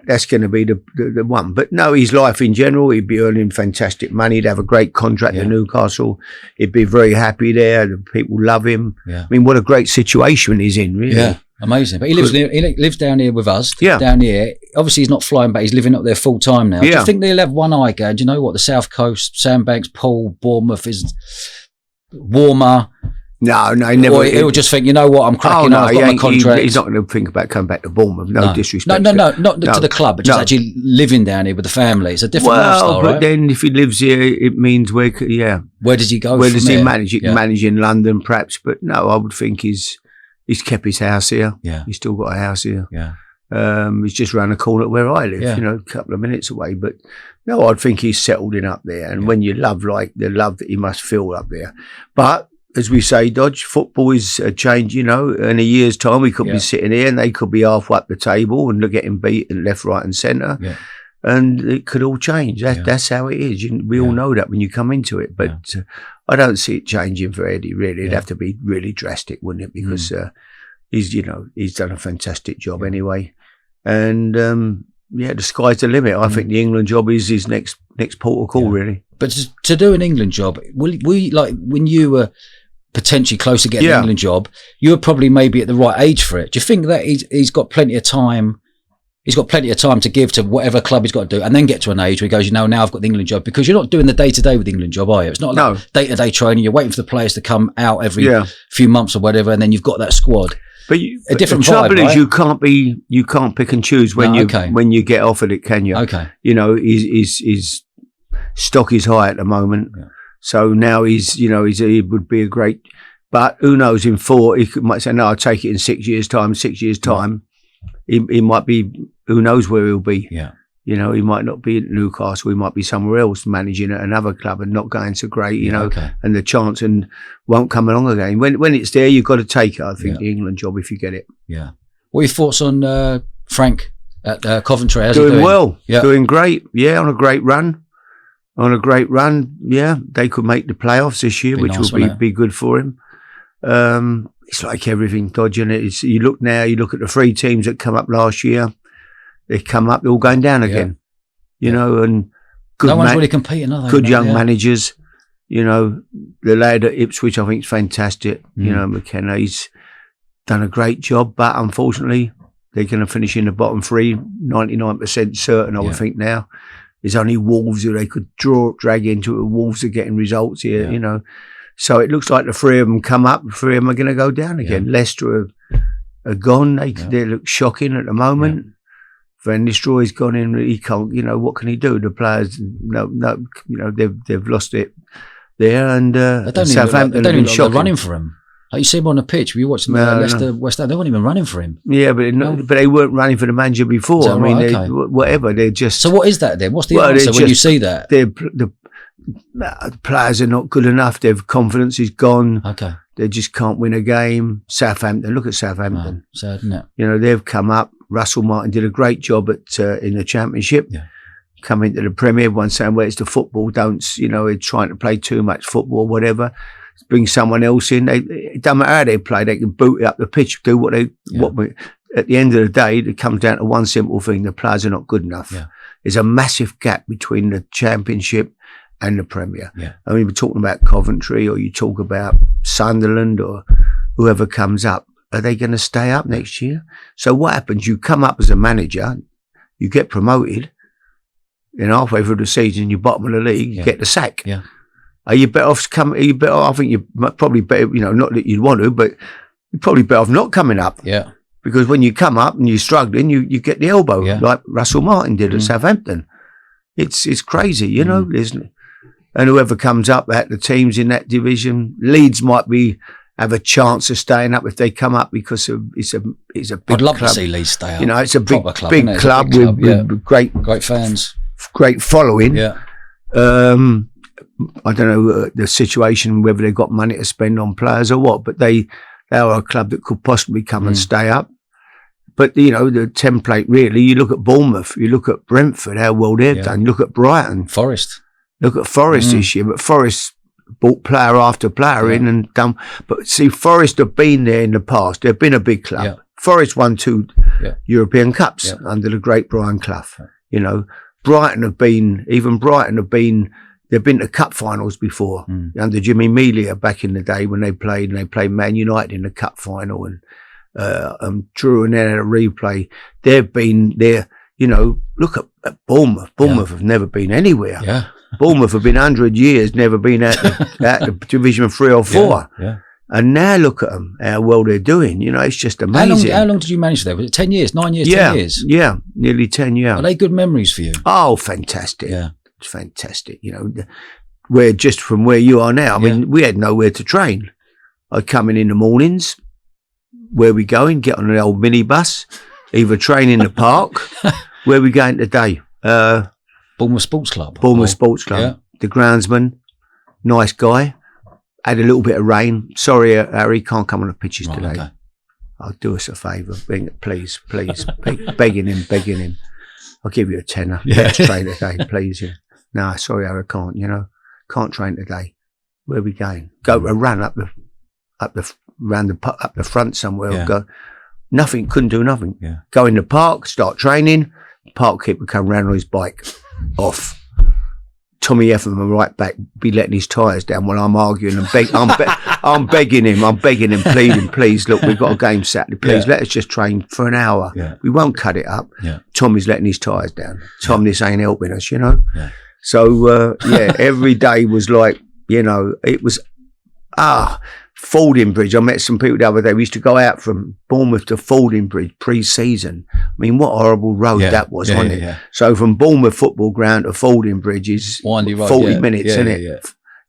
That's going to be the one. But no, his life in general, he'd be earning fantastic money. He'd have a great contract at Newcastle. He'd be very happy there. The people love him. Yeah. I mean, what a great situation he's in, really. Yeah, amazing. But he lives down here with us. Yeah. Down here. Obviously, he's not flying back. He's living up there full time now. Yeah. Do you think they'll have one eye going? Do you know what? The South Coast, Sandbanks, Poole, Bournemouth is warmer. No, he never. Or he'll just think, you know what, I'm cracking on, I've got my contract. He's not going to think about coming back to Bournemouth. No disrespect. No, not to the club, but just actually living down here with the family. It's a different lifestyle, but then if he lives here, it means where does he go? Where does he manage? He can manage in London, perhaps. But no, I would think he's kept his house here. Yeah, he's still got a house here. Yeah, he's just round the corner where I live. A couple of minutes away. But no, I'd think he's settled in up there. And when you love the love that he must feel up there, but. As we say, Dodge, football is a change, in a year's time we could be sitting here and they could be halfway up the table and getting beaten left, right and centre. Yeah. And it could all change. That's how it is. We all know that when you come into it. But I don't see it changing for Eddie, really. It'd have to be really drastic, wouldn't it? Because he's done a fantastic job anyway. And, the sky's the limit. I think the England job is his next port of call, really. But to do an England job, we like when you were potentially close to getting an England job, you were probably maybe at the right age for it. Do you think that he's got plenty of time? He's got plenty of time to give to whatever club he's got to do, and then get to an age where he goes, now I've got the England job, because you're not doing the day-to-day with the England job, are you? It's not like day-to-day training. You're waiting for the players to come out every few months or whatever, and then you've got that squad. But a different the trouble vibe, is you can't pick and choose when you get offered it, can you? Okay. His stock is high at the moment, so now he would be a great. But who knows? In 4, he might say, "No, I'll take it in 6 years' time." 6 years' time, he might be. Who knows where he'll be? Yeah. He might not be at Newcastle. He might be somewhere else managing at another club and not going so great. And the chance won't come along again. When it's there, you've got to take it. I think the England job, if you get it. Yeah. What are your thoughts on Frank at Coventry? How's doing he doing? Well. Yeah. Doing great. Yeah, on a great run. Yeah, they could make the playoffs this year, which will be good for him. It's like everything, dodging it. You look at the 3 teams that come up last year. They come up, they're all going down again. And good no one's really competing, are they? Good young managers. The lad at Ipswich, I think, is fantastic. McKenna, he's done a great job, but unfortunately, they're going to finish in the bottom 3, 99% certain, I would think now. There's only Wolves who they could drag into it. Wolves are getting results here, So it looks like the 3 of them come up, the 3 of them are going to go down again. Yeah. Are gone. They look shocking at the moment. Yeah. Van Nistelrooy's gone in. He can't. What can he do? The players, they've lost it there. And Southampton don't even look running for him. Like you see him on the pitch. We watched Leicester, West Ham. They weren't even running for him. Yeah, but they weren't running for the manager before. So, whatever. They're just. So what is that then? What's the answer when you see that? The players are not good enough. Their confidence is gone. Okay. They just can't win a game. Southampton. Look at Southampton. Sad, isn't it? They've come up. Russell Martin did a great job in the Championship. Yeah. Come into the Premier, everyone's saying, well, it's the football. They're trying to play too much football, whatever. Bring someone else in. It doesn't matter how they play. They can boot it up the pitch, do what they. At the end of the day, it comes down to one simple thing: the players are not good enough. Yeah. There's a massive gap between the Championship and the Premier. Yeah. I mean, we're talking about Coventry, or you talk about Sunderland, or whoever comes up. Are they going to stay up next year? So what happens? You come up as a manager, you get promoted, then halfway through the season, you're bottom of the league, you get the sack. Yeah. Are you better off I think you're probably better, not that you'd want to, but you're probably better off not coming up. Yeah. Because when you come up and you're struggling, you get the elbow, like Russell Martin did at Southampton. It's crazy, you know, isn't it? And whoever comes up at the teams in that division, Leeds might have a chance of staying up if they come up, because it's a big I'd love club. to see Leeds stay up. You know, it's a big club, big club with great fans, great following. Yeah. I don't know the situation, whether they've got money to spend on players or what, but they are a club that could possibly come and stay up. But, you know, the template really, you look at Bournemouth, you look at Brentford, how well they've done, you look at Brighton. Forest. Look at Forest this year, but Forest bought player after player in and done. But see, Forest have been there in the past. They've been a big club. Yeah. Forest won 2 European Cups under the great Brian Clough. You know, they've been to cup finals before under Jimmy Melia back in the day when they played Man United in the cup final and drew and then had a replay. They've been there, you know, look at Bournemouth. Bournemouth have never been anywhere. Yeah. Bournemouth have been 100 years, never been at the Division 3 or 4. Yeah. And now look at them, how well they're doing. You know, it's just amazing. How long did you manage there? Was it 10 years, 9 years, 10 years? Yeah, nearly 10 years. Are they good memories for you? Oh, fantastic. Yeah. It's fantastic. You know, we're just from where you are now. I mean, we had nowhere to train. I'd come in the mornings, where we going, get on an old minibus, either train in the park. Where we going today? Bournemouth Sports Club. Sports Club. Yeah. The groundsman, nice guy. Had a little bit of rain. Sorry, Harry, can't come on the pitches today. Okay. I'll do us a favour. Please. begging him. I'll give you a tenner. Let's train today, please. Yeah. No, sorry, Harry, I can't, you know. Can't train today. Where are we going? Go a run up the front somewhere. Yeah. Go. Nothing, couldn't do nothing. Yeah. Go in the park, start training. Park keeper come round on his bike. Off. Tommy Efferman right back, be letting his tyres down while I'm arguing and I'm begging him, pleading, please, look, we've got a game Saturday, please let us just train for an hour. Yeah. We won't cut it up. Yeah. Tommy's letting his tyres down. Tom, this ain't helping us, you know. Yeah. So, every day was like, you know, it was, Fordingbridge. I met some people the other day. We used to go out from Bournemouth to Fordingbridge pre-season. I mean, what a horrible road that was, wasn't it? Yeah. So from Bournemouth football ground to Fordingbridge is 40 minutes, isn't it? Yeah.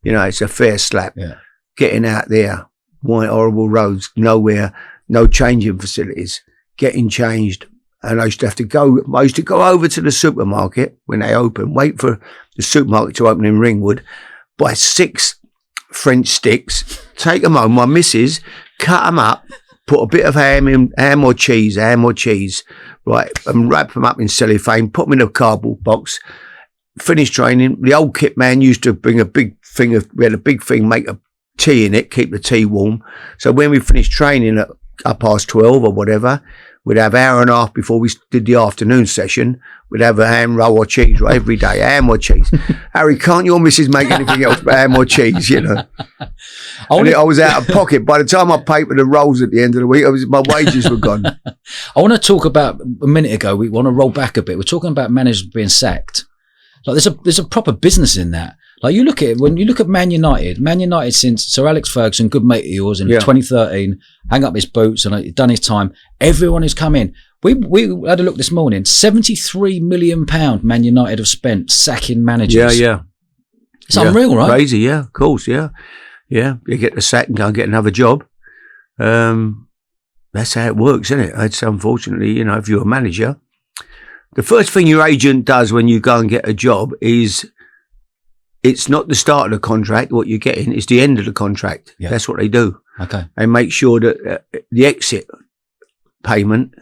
You know, it's a fair slap. Yeah. Getting out there, white horrible roads, nowhere, no changing facilities, getting changed. And I used to go over to the supermarket when they open, wait for the supermarket to open in Ringwood, buy 6 French sticks, take them home, my missus, cut them up, put a bit of ham or cheese, right, and wrap them up in cellophane, put them in a cardboard box, finish training. The old kit man used to bring we had a big thing, make a tea in it, keep the tea warm. So when we finished training at 12:30 or whatever, we'd have an hour and a half before we did the afternoon session. We'd have a ham roll or cheese every day, ham or cheese. Harry, can't your missus make anything else but ham or cheese, you know? I was out of pocket. By the time I paid for the rolls at the end of the week, my wages were gone. I want to talk about, a minute ago, we want to roll back a bit. We're talking about managers being sacked. Like there's a proper business in that. Like you look at it, when you look at Man United since Sir Alex Ferguson, good mate of yours, in 2013, hang up his boots and done his time. Everyone who's come in. We had a look this morning. £73 million Man United have spent sacking managers. Yeah. It's unreal, right? Crazy, yeah, of course, yeah. Yeah, you get the sack and go and get another job. That's how it works, isn't it? It's unfortunately, you know, if you're a manager, the first thing your agent does when you go and get a job is, it's not the start of the contract, what you're getting, it's the end of the contract. Yeah. That's what they do. Okay. They make sure that the exit payment,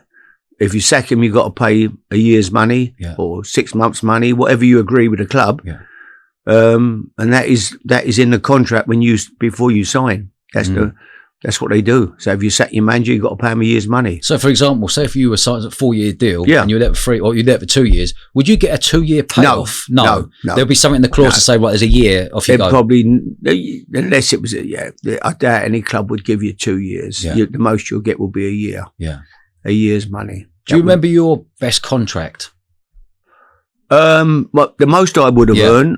if you sack him, you've got to pay a year's money or 6 months' money, whatever you agree with the club. Yeah. And that is in the contract before you sign. That's what they do. So if you sack your manager, you've got to pay him a year's money. So, for example, say if you were signed a 4-year deal and you were there for 3 or you're there for 2 years, would you get a 2-year payoff? No. There'll be something in the clause to say, right, there's a year off you go. Probably, unless it was, I doubt any club would give you 2 years. Yeah. The most you'll get will be a year. Yeah. A year's money. Do you remember your best contract? Well, the most I would have earned,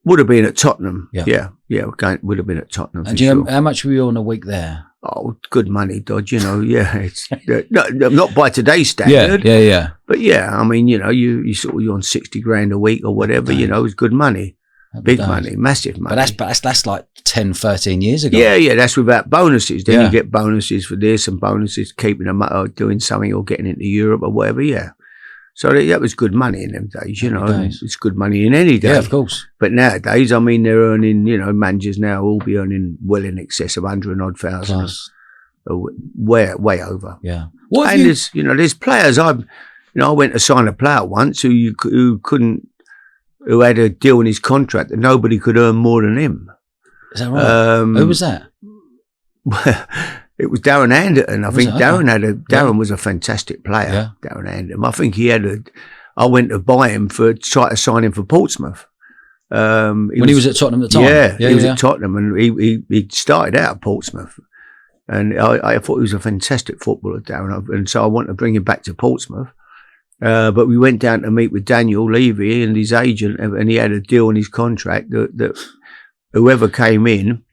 Would have been at Tottenham. Yeah. Would have been at Tottenham. And do you know how much were you on a week there? Oh, good money, Dodge. It's not by today's standard. Yeah. But I mean, you're on 60 grand a week or whatever. It's good money, big money, massive money. But that's like 10, 13 years ago. Yeah. That's without bonuses. Then you get bonuses for this and bonuses keeping them or doing something or getting into Europe or whatever. Yeah. So that was good money in them days, It's good money in any day. Yeah, of course. But nowadays, I mean, they're earning, managers now will be earning well in excess of 100 and odd thousand. Plus. Way over. Yeah. There's players. I went to sign a player once who had a deal in his contract that nobody could earn more than him. Is that right? Who was that? It was Darren Anderton. I think Darren was a fantastic player. Yeah. Darren Anderton. I think I went to buy him try to sign him for Portsmouth. He was at Tottenham at the time? Yeah, he was at Tottenham, and he started out at Portsmouth. And I thought he was a fantastic footballer, Darren. And so I wanted to bring him back to Portsmouth. But we went down to meet with Daniel Levy and his agent, and he had a deal in his contract that whoever came in,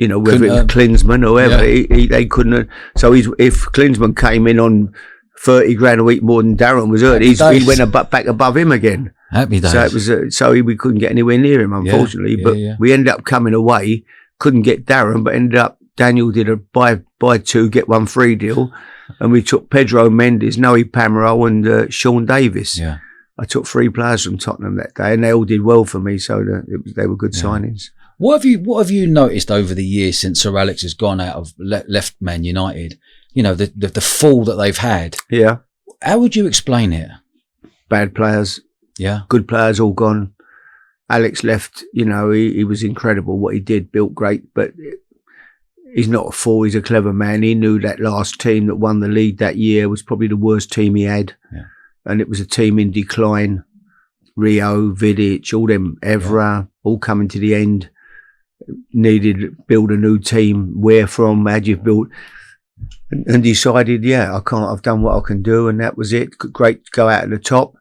whether it was Klinsmann or whoever, they couldn't. So if Klinsmann came in on 30 grand a week more than Darren was earning, he went back above him again. Happy days. So it was we couldn't get anywhere near him, unfortunately. But we ended up coming away, couldn't get Darren, but ended up Daniel did a buy two get one free deal, and we took Pedro Mendes, Noe Pamaro, and Sean Davis. Yeah. I took 3 players from Tottenham that day, and they all did well for me. So they were good signings. What have you noticed over the years since Sir Alex has gone out of left Man United? The fall that they've had. Yeah. How would you explain it? Bad players. Yeah. Good players all gone. Alex left. He was incredible what he did, built great, but he's not a fool. He's a clever man. He knew that last team that won the league that year was probably the worst team he had, and it was a team in decline. Rio, Vidic, all them, Evra, all coming to the end. Needed to build a new team. Where from? How'd you build? And decided, I've done what I can do, and that was it. Great, go out at the top,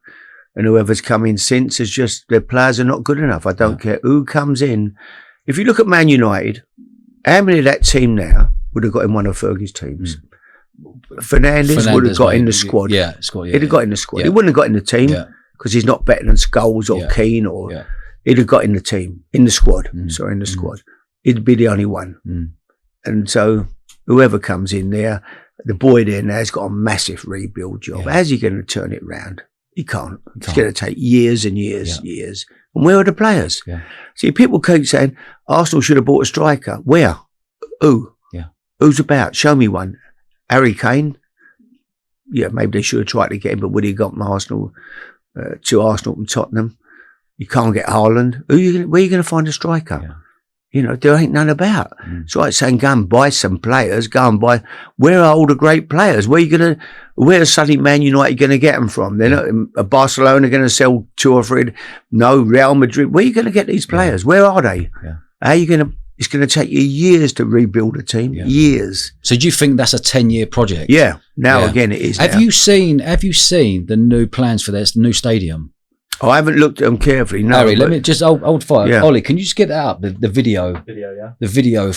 and whoever's come in since is just their players are not good enough. I don't care who comes in. If you look at Man United, how many of that team now would have got in one of Fergie's teams? Fernandes would have got in the squad. Yeah, he'd have got in the squad. He wouldn't have got in the team because he's not better than Scholes or Keane or. Yeah. He'd have got in the team, in the squad. In the squad. He'd be the only one. And so whoever comes in there, the boy there now has got a massive rebuild job. How's he going to turn it round? He can't. It's going to take years and years, years. And where are the players? Yeah. See, people keep saying, Arsenal should have bought a striker. Where? Who? Yeah. Who's about? Show me one. Harry Kane? Yeah, maybe they should have tried to get him, but would he have got from Arsenal, to Arsenal from Tottenham? You can't get Haaland. Where are you going to find a striker? Yeah. There ain't none about. It's like saying, go and buy some players. Go and buy. Where are all the great players? Where's suddenly Man United going to get them from? They're not. Barcelona going to sell 2 or 3. No, Real Madrid. Where are you going to get these players? Where are they? Yeah. How are you going to? It's going to take you years to rebuild a team. Yeah. Years. So do you think that's a 10-year project? Yeah. Now again, it is. Have you seen the new plans for this new stadium? Oh, I haven't looked at them carefully. No, Harry, let me just hold fire. Yeah. Ollie, can you just get that up? The video. The video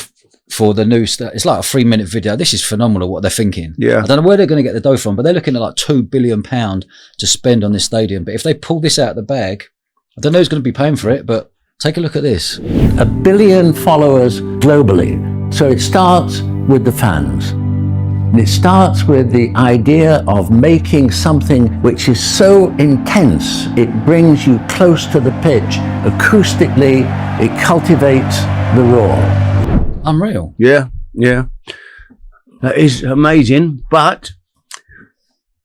for the new. It's like a 3-minute video. This is phenomenal. What they're thinking. Yeah. I don't know where they're going to get the dough from, but they're looking at like £2 billion to spend on this stadium. But if they pull this out of the bag, I don't know who's going to be paying for it. But take a look at this. 1 billion followers globally. So it starts with the fans. And it starts with the idea of making something which is so intense, it brings you close to the pitch. Acoustically, it cultivates the roar. Unreal. Yeah. That is amazing, but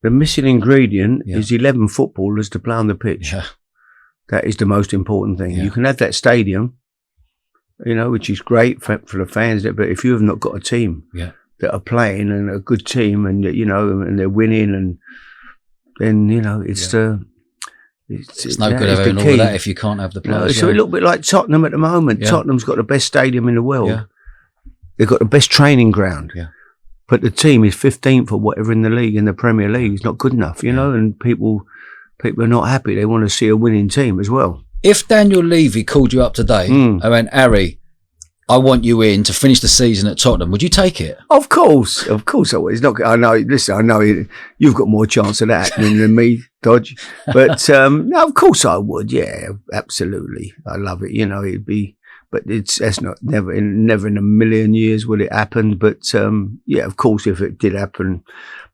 the missing ingredient is 11 footballers to play on the pitch. Yeah. That is the most important thing. Yeah. You can have that stadium, which is great for the fans, but if you have not got a team that are playing and a good team and and they're winning, and then it's no good having all of that if you can't have the players. So a little bit like Tottenham at the moment. Tottenham's got the best stadium in the world. They've got the best training ground. But the team is 15th or whatever in the league, in the Premier League. It's not good enough, and people are not happy. They want to see a winning team as well. If Daniel Levy called you up today and went, Harry, I want you in to finish the season at Tottenham, would you take it? Of course I would. It's not. I know. Listen, I know you've got more chance of that happening than me, Dodge. But no, of course I would. Yeah, absolutely. I love it. You know, it'd be. But that's never in a million years will it happen. But yeah, of course, if it did happen,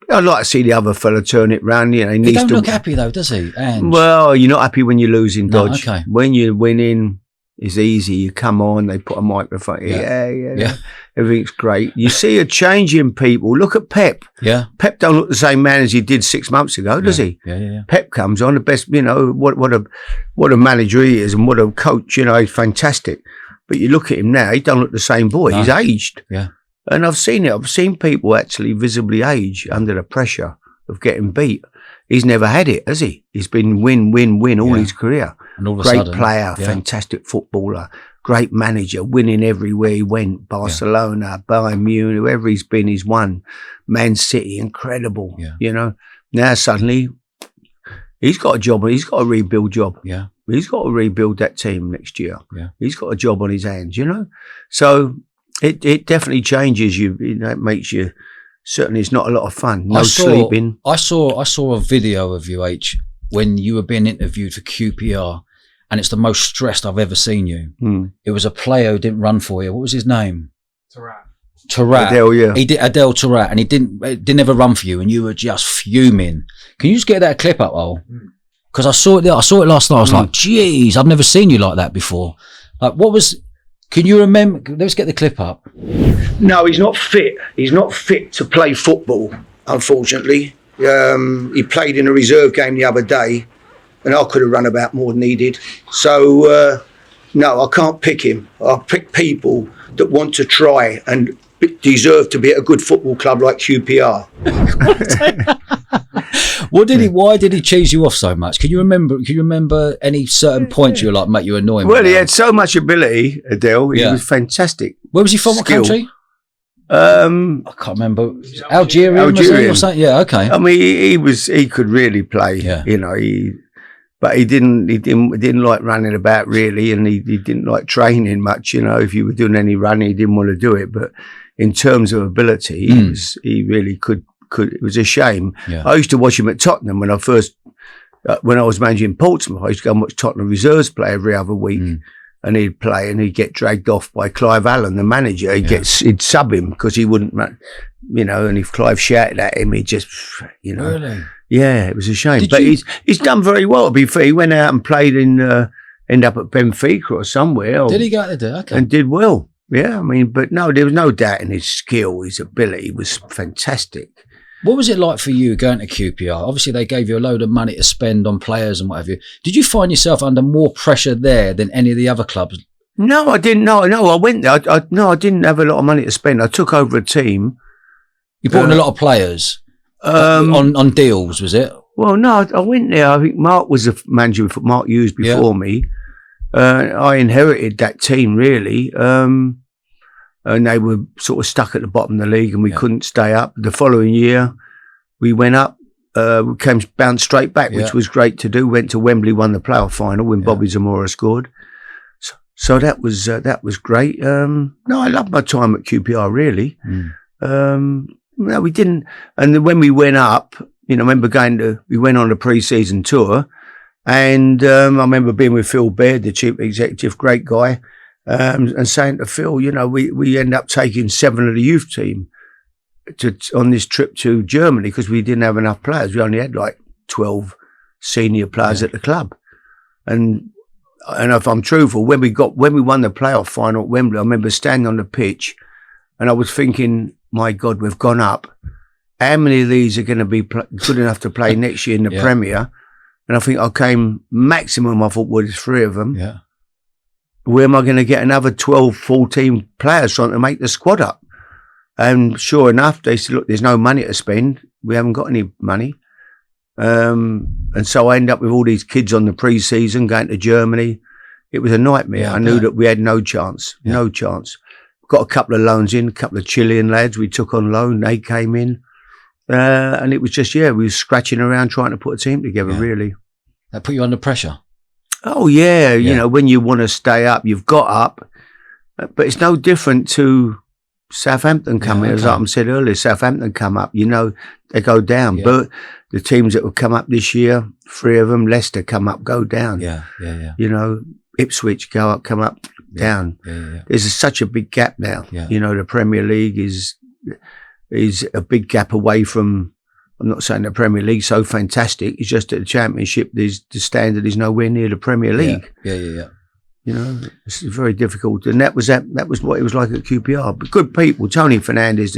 I'd like to see the other fella turn it round. You know, he don't look happy though, does he? Ange? Well, you're not happy when you're losing, Dodge. No, okay. When you're winning, it's easy. You come on, they put a microphone. Yeah. Everything's great. You see a change in people. Look at Pep. Yeah. Pep don't look the same man as he did 6 months ago, does he? Yeah. Pep comes on, the best, you know, what a manager he is and what a coach, you know, he's fantastic. But you look at him now, he don't look the same boy. No. He's aged. Yeah. And I've seen it. I've seen people actually visibly age under the pressure of getting beat. He's never had it, has he? He's been win all his career. And all of a great sudden, player, fantastic footballer, great manager, winning everywhere he went. Barcelona, Bayern Munich, wherever he's been, he's won. Man City, incredible. Yeah. You know, now suddenly he's got a job. He's got a rebuild job. Yeah. He's got to rebuild that team next year. Yeah. He's got a job on his hands, you know. So it definitely changes you. You know, it makes you. Certainly, it's not a lot of fun. No sleeping. I saw a video of you, H, when you were being interviewed for QPR, and it's the most stressed I've ever seen you. It was a player who didn't run for you. What was his name? Tarat. Adele, yeah. He did Adele Tarat, and he didn't ever run for you, and you were just fuming. Can you just get that clip up, Al? Because I saw it last night. I was like, geez, I've never seen you like that before. Like, what was? Can you remember? Let's get the clip up. No, he's not fit. He's not fit to play football, unfortunately. He played in a reserve game the other day, and I could have run about more than he did. So, no, I can't pick him. I'll pick people that want to try and deserve to be at a good football club like QPR. Why did he cheese you off so much? Can you remember any certain points you were like, mate, you're annoying me? Well, he had so much ability, Adele. He was fantastic. Where was he from? Skill. What country? I can't remember. Algerian or something? Yeah, okay. I mean, he could really play. Yeah. You know, but he didn't like running about really, and he didn't like training much. You know, if you were doing any running, he didn't want to do it. But in terms of ability, he really could. It was a shame. Yeah. I used to watch him at Tottenham when I was managing Portsmouth. I used to go and watch Tottenham reserves play every other week, and he'd play and he'd get dragged off by Clive Allen, the manager. He'd sub him because he wouldn't run, you know. And if Clive shouted at him, he'd just, you know. Really? Yeah, it was a shame. But he's done very well. To be fair, he went out and played end up at Benfica or somewhere. Did he go there? Okay. And did well. Yeah, I mean, but no, there was no doubt in his skill, his ability was fantastic. What was it like for you going to QPR? Obviously, they gave you a load of money to spend on players and what have you. Did you find yourself under more pressure there than any of the other clubs? No, I didn't. No, I went there. I didn't have a lot of money to spend. I took over a team. You brought in a lot of players on deals, was it? Well, no, I went there. I think Mark was the manager. Mark Hughes before me. I inherited that team really. And they were sort of stuck at the bottom of the league and we couldn't stay up. The following year, we went up, we bounced straight back, which was great to do. Went to Wembley, won the playoff final when Bobby Zamora scored. So that was great. No, I loved my time at QPR, really. No, we didn't. And then when we went up, you know, I remember we went on a pre-season tour and I remember being with Phil Baird, the chief executive, great guy. And saying to Phil, you know, we end up taking 7 of the youth team on this trip to Germany because we didn't have enough players. We only had like 12 senior players at the club. And if I'm truthful, when we won the playoff final at Wembley, I remember standing on the pitch and I was thinking, my God, we've gone up. How many of these are going to be good enough to play next year in the Premier? And I think I came maximum, I thought, was 3 of them. Yeah. Where am I going to get another 12, 14 players trying to make the squad up? And sure enough, they said, look, there's no money to spend. We haven't got any money. And so I ended up with all these kids on the pre-season going to Germany. It was a nightmare. Yeah, I knew that we had no chance, no chance. Got a couple of loans in, a couple of Chilean lads we took on loan. They came in. And it was just, we were scratching around trying to put a team together, really. That put you under pressure? Oh, yeah. You know, when you want to stay up, you've got up. But it's no different to Southampton coming. As I said earlier, Southampton come up, you know, they go down. But the teams that will come up this year, 3 of them, Leicester come up, go down. You know, Ipswich go up, come up, down. There's such a big gap now. You know, the Premier League is a big gap away from. I'm not saying the Premier League's so fantastic. It's just that the Championship, the standard is nowhere near the Premier League. You know, it's very difficult. And that was what it was like at QPR. But good people. Tony Fernandez,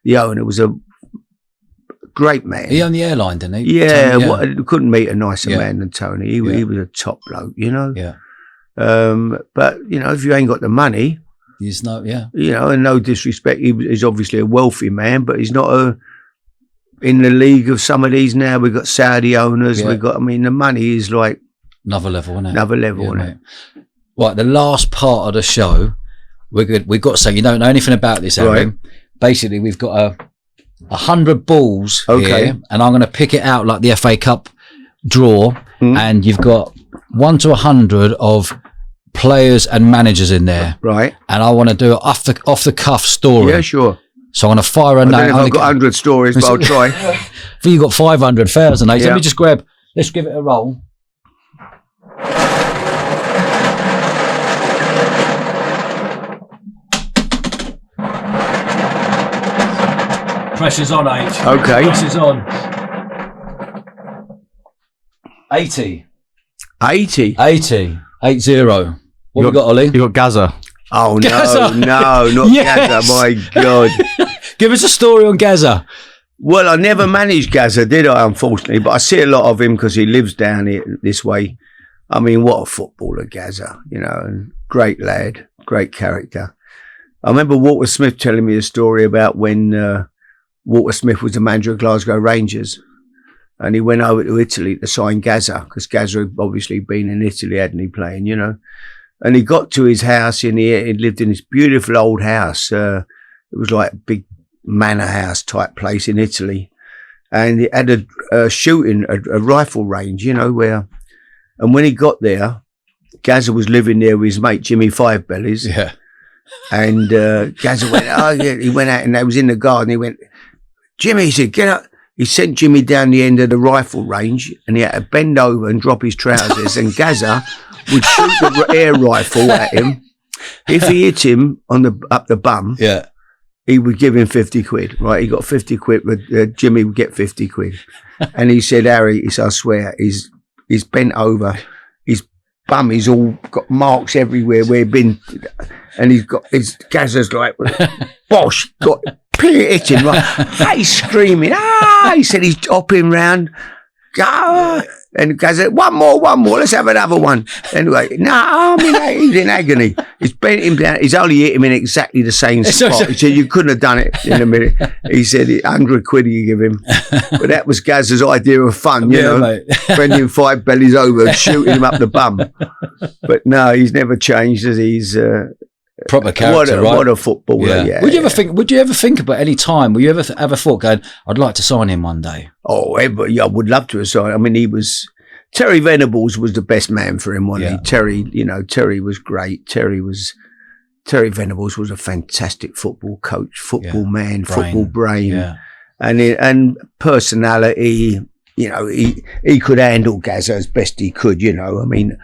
the owner, was a great man. He owned the airline, didn't he? Yeah, couldn't meet a nicer man than Tony. He was a top bloke, you know. But, you know, if you ain't got the money, he's not, you know, and no disrespect, he's obviously a wealthy man, but he's not in the league of some of these now. We've got Saudi owners. We've got, I mean, the money is like another level, isn't it? Another level, isn't it? Right, the last part of the show, we've got to say, you don't know anything about this, Harry. Right. Basically, we've got 100 balls here, and I'm going to pick it out like the FA Cup draw, and you've got 1 to 100 of players and managers in there. Right. And I want to do an off the cuff story. Yeah, sure. So I'm going to fire a name. I don't know if I've got 100 stories, but I'll try. If you've got 500,000, let me just let's give it a roll. Pressure's on, H. Okay. Pressure's on. 80. 80? 80. 80. What we got, Ollie? You got Gazza. Oh, Gazza. no, not Gazza, my God. Give us a story on Gazza. Well, I never managed Gazza, did I, unfortunately? But I see a lot of him because he lives down here this way. I mean, what a footballer, Gazza, you know, and great lad, great character. I remember Walter Smith telling me a story about when Walter Smith was the manager of Glasgow Rangers, and he went over to Italy to sign Gazza, because Gazza had obviously been in Italy, hadn't he, playing, you know. And he got to his house, and he lived in this beautiful old house. It was like a big manor house type place in Italy. And it had a shooting, a rifle range, you know, and when he got there, Gazza was living there with his mate, Jimmy Five Bellies. Yeah. And Gazza went, he went out, and they was in the garden. He went, Jimmy, he said, get up. He sent Jimmy down the end of the rifle range, and he had to bend over and drop his trousers, and Gazza would shoot the air rifle at him. If he hit him up the bum, he would give him 50 quid, right? He got 50 quid, but Jimmy would get 50 quid. And he said, Harry, I swear, he's bent over, his bum, he's all got marks everywhere where he'd been, and he's got, Gazza's like, bosh, got hit him, right? He's screaming, he said he's hopping round, and Gazza, one more, let's have another one. Anyway, he's in agony. He's bent him down, he's only hit him in exactly the same spot. He said, you couldn't have done it in a minute. He said, 100 quid you give him. But that was Gazza's idea of fun, you know, bending Five Bellies over and shooting him up the bum. But no, he's never changed, as he's proper character, right? What a footballer, yeah. Would you ever think about any time? Were you ever thought going, I'd like to sign him one day? Oh, I would love to have signed. I mean, Terry Venables was the best man for him, wasn't he? Terry was great. Terry Venables was a fantastic football coach, football man, football brain, and personality. You know, he could handle Gazza as best he could. You know, I mean.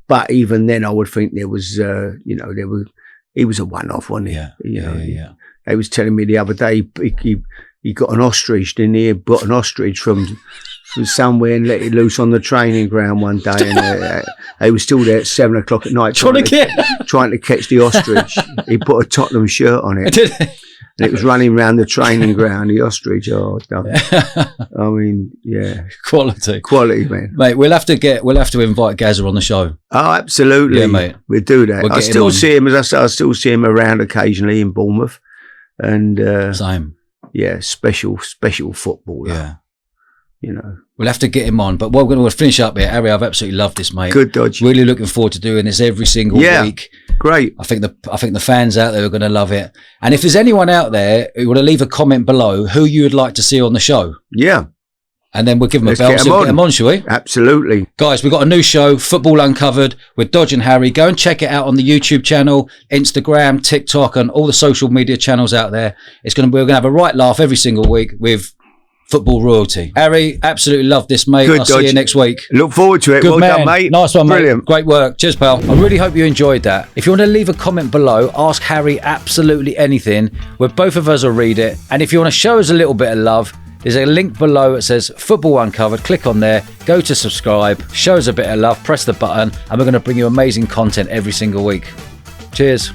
But even then, I would think there was, he was a one-off, wasn't he? Yeah. They was telling me the other day, he got an ostrich, didn't he? He bought an ostrich from somewhere and let it loose on the training ground one day. And they was still there at 7 o'clock at night trying to catch the ostrich. He put a Tottenham shirt on it. And it was running around the training ground, the ostrich. I mean, yeah. Quality, man. Mate, we'll have to invite Gazza on the show. Oh, absolutely. Yeah, mate. We'll do that. I still see him, as I say, I still see him around occasionally in Bournemouth. And same. Yeah, special footballer. Yeah. You know. We'll have to get him on. But we'll finish up here. Harry, I've absolutely loved this, mate. Good dodge. Really looking forward to doing this every single week. Great. I think the fans out there are going to love it. And if there's anyone out there who want to leave a comment below who you would like to see on the show. Yeah. And then we'll give them a bell, so we'll get them on, shall we? Absolutely. Guys, we've got a new show, Football Uncovered, with Dodge and Harry. Go and check it out on the YouTube channel, Instagram, TikTok, and all the social media channels out there. We're going to have a right laugh every single week with football royalty. Harry, absolutely love this, mate. Good, I'll Dodge. see you next week. Look forward to it. Good well man. done, mate. Nice one, mate. Brilliant. Great work. Cheers, pal. I really hope you enjoyed that. If you want to leave a comment below, ask Harry absolutely anything, where both of us will read it. And if you want to show us a little bit of love, there's a link below that says Football Uncovered. Click on there, go to subscribe, show us a bit of love, press the button, and we're going to bring you amazing content every single week. Cheers.